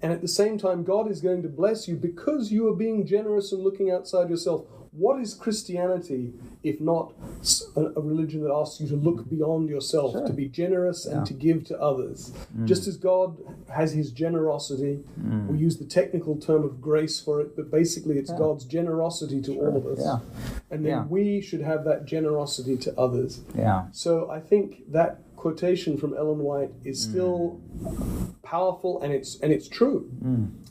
Speaker 5: And at the same time, God is going to bless you because you are being generous and looking outside yourself. What is Christianity if not a religion that asks you to look beyond yourself, to be generous and to give to others? Just as God has his generosity, we use the technical term of grace for it, but basically it's God's generosity to all of us. And then we should have that generosity to others. So I think that quotation from Ellen White is still powerful, and it's true.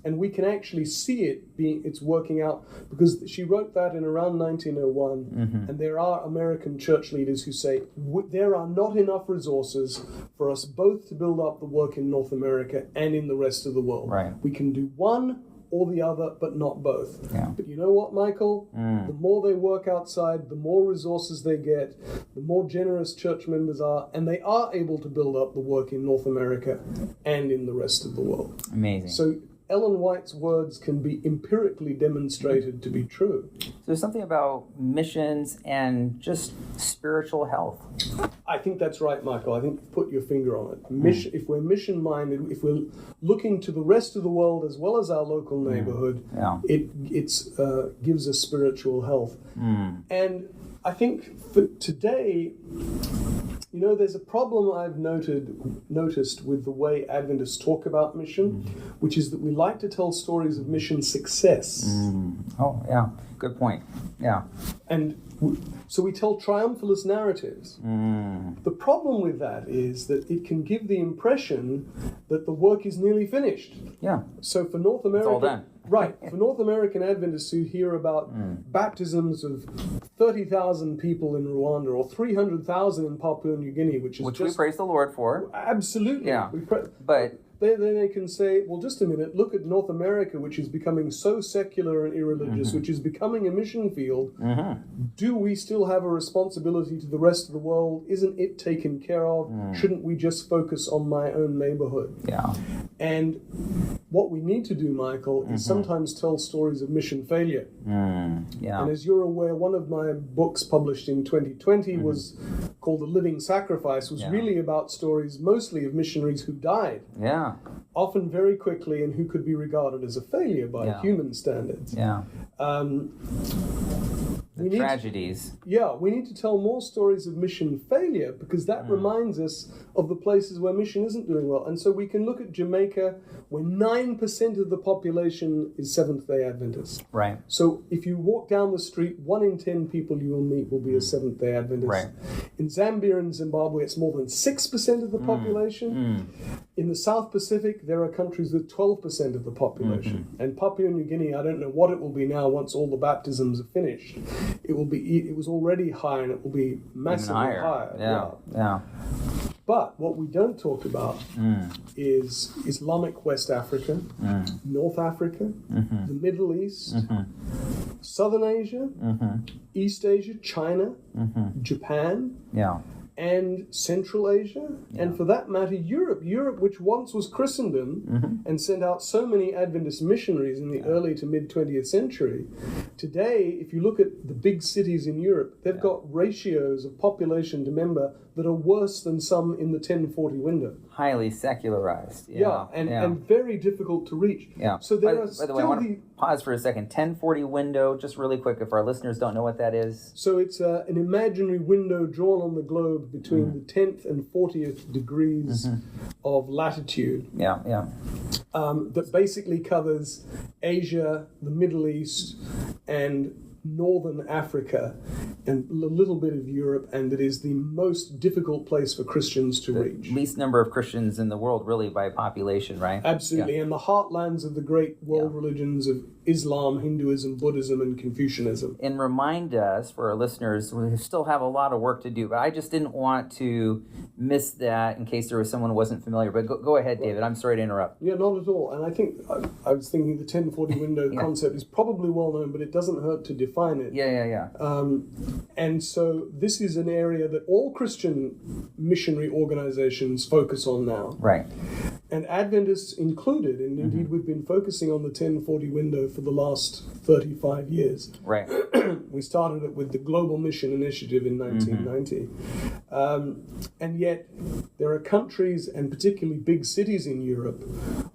Speaker 5: And we can actually see it's working out, because she wrote that in around 1901, and there are American church leaders who say there are not enough resources for us both to build up the work in North America and in the rest of the world. We can do one or the other, but not both. But you know what, Michael? The more they work outside, the more resources they get, the more generous church members are, and they are able to build up the work in North America and in the rest of the world.
Speaker 4: Amazing.
Speaker 5: So Ellen White's words can be empirically demonstrated to be true.
Speaker 4: So there's something about missions and just spiritual health.
Speaker 5: I think that's right, Michael. I think you put your finger on it. If we're mission-minded, if we're looking to the rest of the world as well as our local neighborhood, it gives us spiritual health. And I think for today, there's a problem I've noticed with the way Adventists talk about mission, which is that we like to tell stories of mission success.
Speaker 4: Oh, yeah. Good point. Yeah.
Speaker 5: And so we tell triumphalist narratives. The problem with that is that it can give the impression that the work is nearly finished.
Speaker 4: Yeah.
Speaker 5: So for North America...
Speaker 4: It's all done.
Speaker 5: Right. For North American Adventists who hear about baptisms of 30,000 people in Rwanda or 300,000 in Papua New Guinea, which
Speaker 4: we praise the Lord for.
Speaker 5: Absolutely.
Speaker 4: Yeah.
Speaker 5: But then they can say, well, just a minute, look at North America, which is becoming so secular and irreligious, which is becoming a mission field. Do we still have a responsibility to the rest of the world? Isn't it taken care of? Shouldn't we just focus on my own neighborhood?
Speaker 4: Yeah.
Speaker 5: And what we need to do, Michael, is sometimes tell stories of mission failure.
Speaker 4: Yeah.
Speaker 5: And as you're aware, one of my books published in 2020 was called The Living Sacrifice, was really about stories mostly of missionaries who died.
Speaker 4: Yeah.
Speaker 5: Often very quickly, and who could be regarded as a failure by human standards.
Speaker 4: Yeah.
Speaker 5: We need
Speaker 4: tragedies.
Speaker 5: we need to tell more stories of mission failure, because that reminds us of the places where mission isn't doing well. And so we can look at Jamaica, where 9% of the population is Seventh-day Adventist.
Speaker 4: Right.
Speaker 5: So if you walk down the street, 1 in 10 people you will meet will be a Seventh-day Adventist.
Speaker 4: Right.
Speaker 5: In Zambia and Zimbabwe, it's more than 6% of the population. In the South Pacific, there are countries with 12% of the population. And Papua New Guinea, I don't know what it will be now once all the baptisms are finished. It was already high, and it will be massively higher.
Speaker 4: Yeah.
Speaker 5: But what we don't talk about is Islamic West Africa, North Africa, the Middle East, Southern Asia, East Asia, China, Japan, and Central Asia, and for that matter, Europe, which once was Christendom and sent out so many Adventist missionaries in the early to mid 20th century. Today, if you look at the big cities in Europe, they've got ratios of population to member that are worse than some in the 1040 window.
Speaker 4: Highly secularized.
Speaker 5: And very difficult to reach.
Speaker 4: Yeah.
Speaker 5: So there are
Speaker 4: by the way, I want to pause for a second. 1040 window, just really quick, if our listeners don't know what that is.
Speaker 5: So it's an imaginary window drawn on the globe between the 10th and 40th degrees of latitude. That basically covers Asia, the Middle East, and Northern Africa, and a little bit of Europe, and it is the most difficult place for Christians to reach.
Speaker 4: Least number of Christians in the world, really, by population, right?
Speaker 5: Absolutely, and the heartlands of the great world religions of Islam, Hinduism, Buddhism, and Confucianism.
Speaker 4: And remind us, for our listeners, we still have a lot of work to do, but I just didn't want to miss that in case there was someone who wasn't familiar. But go ahead, David. I'm sorry to interrupt.
Speaker 5: Yeah, not at all. And I think I was thinking the 1040 window concept is probably well known, but it doesn't hurt to define it. And so this is an area that all Christian missionary organizations focus on now.
Speaker 4: Right.
Speaker 5: And Adventists included, and indeed we've been focusing on the 1040 window for the last 35 years.
Speaker 4: Right.
Speaker 5: We started it with the Global Mission Initiative in 1990. And yet there are countries, and particularly big cities in Europe,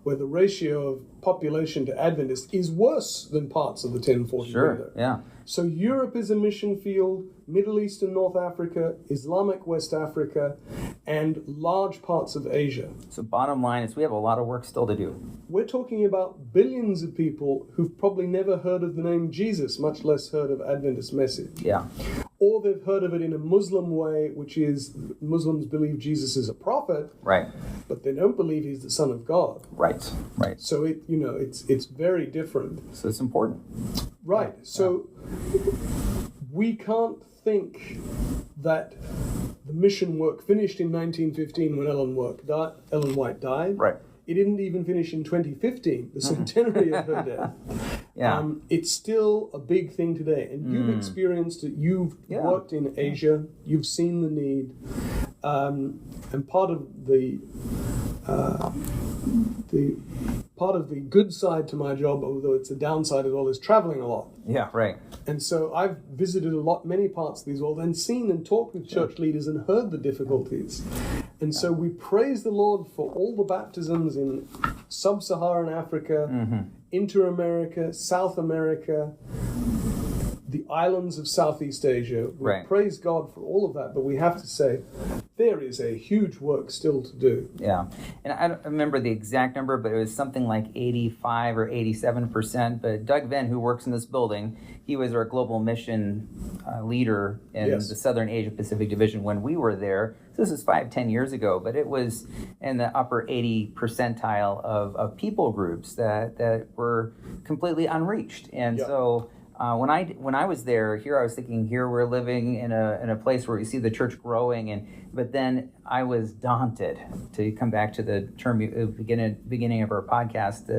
Speaker 5: where the ratio of population to Adventists is worse than parts of the 1040 window.
Speaker 4: Yeah.
Speaker 5: So Europe is a mission field, Middle East and North Africa, Islamic West Africa, and large parts of Asia.
Speaker 4: So bottom line is we have a lot of work still to do.
Speaker 5: We're talking about billions of people who've probably never heard of the name Jesus, much less heard of Adventist message.
Speaker 4: Yeah.
Speaker 5: Or they've heard of it in a Muslim way, which is Muslims believe Jesus is a prophet,
Speaker 4: right,
Speaker 5: but they don't believe he's the Son of God.
Speaker 4: Right.
Speaker 5: So it's very different.
Speaker 4: So it's important.
Speaker 5: Right. So we can't think that the mission work finished in 1915 when Ellen White died.
Speaker 4: Right.
Speaker 5: It didn't even finish in 2015, the centenary of her death. It's still a big thing today. And you've experienced it. You've worked in Asia. You've seen the need. And part of the good side to my job, although it's a downside as well, is traveling a lot.
Speaker 4: Yeah, right.
Speaker 5: And so I've visited many parts of these world, and seen and talked with church leaders and heard the difficulties. And so we praise the Lord for all the baptisms in sub-Saharan Africa, Inter-America, South America, the islands of Southeast Asia. We praise God for all of that, but we have to say there is a huge work still to do.
Speaker 4: Yeah. And I don't remember the exact number, but it was something like 85 or 87%. But Doug Venn, who works in this building, he was our global mission leader in the Southern Asia Pacific Division when we were there. So this is 5-10 years ago, but it was in the upper 80 percentile of people groups that were completely unreached. And so when I was there, I was thinking, here we're living in a place where we see the church growing, but then I was daunted, to come back to the term beginning of our podcast,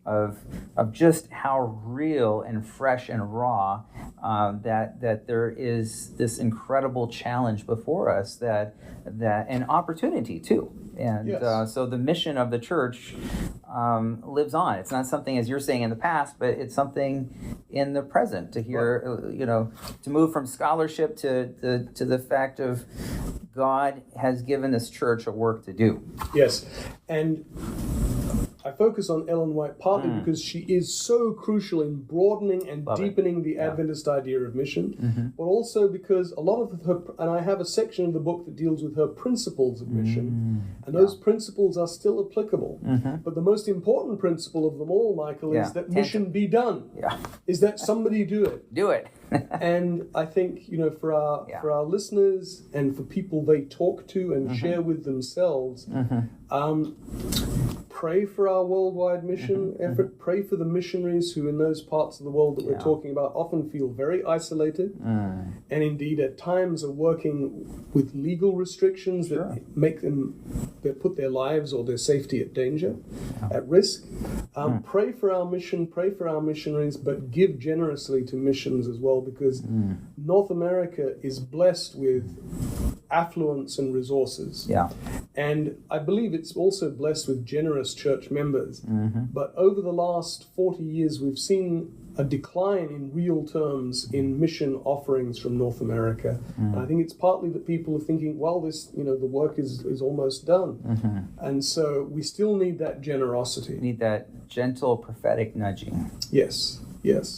Speaker 4: of just how real and fresh and raw that there is this incredible challenge before us, that an opportunity too. And so the mission of the church lives on. It's not something, as you're saying, in the past, but it's something in the present. To hear, to move from scholarship to the fact of God has given this church a work to do.
Speaker 5: Yes, and I focus on Ellen White partly because she is so crucial in broadening and deepening the Adventist idea of mission, but also because a lot of her, and I have a section of the book that deals with her principles of mission, and those principles are still applicable. But the most important principle of them all, Michael, is that mission be done. Is that somebody do it.
Speaker 4: Do it.
Speaker 5: And I think, for our listeners and for people they talk to and share with themselves, pray for our worldwide mission effort. Pray for the missionaries who in those parts of the world that we're talking about often feel very isolated and indeed at times are working with legal restrictions that make them, that put their lives or their safety at danger, at risk. Pray for our mission, pray for our missionaries, but give generously to missions as well, because North America is blessed with affluence and resources. And I believe it's also blessed with generous church members. But over the last 40 years, we've seen a decline in real terms in mission offerings from North America. And I think it's partly that people are thinking, well, this, the work is almost done. And so we still need that generosity.
Speaker 4: We need that gentle prophetic nudging.
Speaker 5: Yes.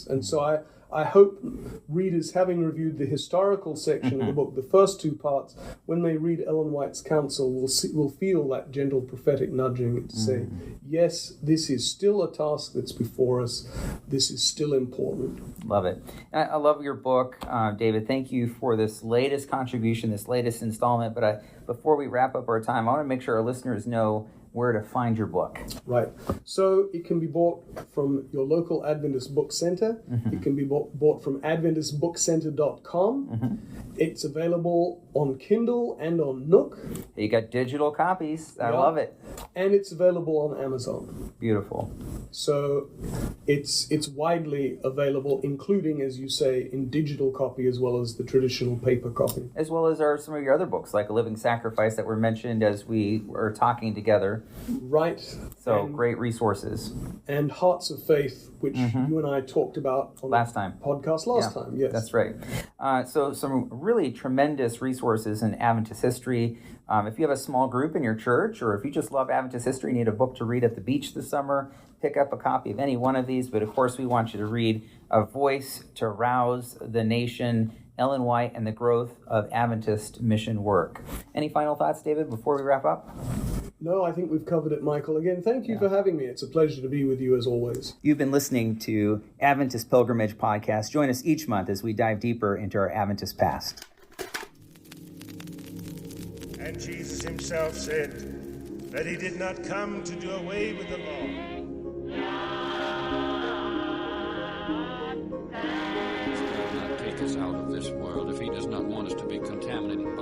Speaker 5: And so I hope readers, having reviewed the historical section of the book, the first two parts, when they read Ellen White's counsel, will feel that gentle prophetic nudging to say, yes, this is still a task that's before us. This is still important.
Speaker 4: Love it. I love your book, David. Thank you for this latest contribution, this latest installment. But before we wrap up our time, I want to make sure our listeners know where to find your book.
Speaker 5: Right. So it can be bought from your local Adventist book center. It can be bought from AdventistBookCenter.com. It's available on Kindle and on Nook.
Speaker 4: You got digital copies. I love it.
Speaker 5: And it's available on Amazon.
Speaker 4: Beautiful.
Speaker 5: So it's widely available, including, as you say, in digital copy as well as the traditional paper copy.
Speaker 4: As well as some of your other books, like A Living Sacrifice, that were mentioned as we were talking together.
Speaker 5: Right.
Speaker 4: So great resources.
Speaker 5: And Hearts of Faith, which you and I talked about on podcast last time. Yes.
Speaker 4: That's right. So some really tremendous resources in Adventist history. If you have a small group in your church, or if you just love Adventist history, need a book to read at the beach this summer, pick up a copy of any one of these. But of course, we want you to read A Voice to Rouse the Nation, Ellen White and the Growth of Adventist Mission Work. Any final thoughts, David, before we wrap up?
Speaker 5: No, I think we've covered it, Michael. Again, thank you for having me. It's a pleasure to be with you as always.
Speaker 4: You've been listening to Adventist Pilgrimage Podcast. Join us each month as we dive deeper into our Adventist past.
Speaker 1: And Jesus himself said that he did not come to do away with the law.
Speaker 2: He does not take us out of this world if he does not want us to be contaminated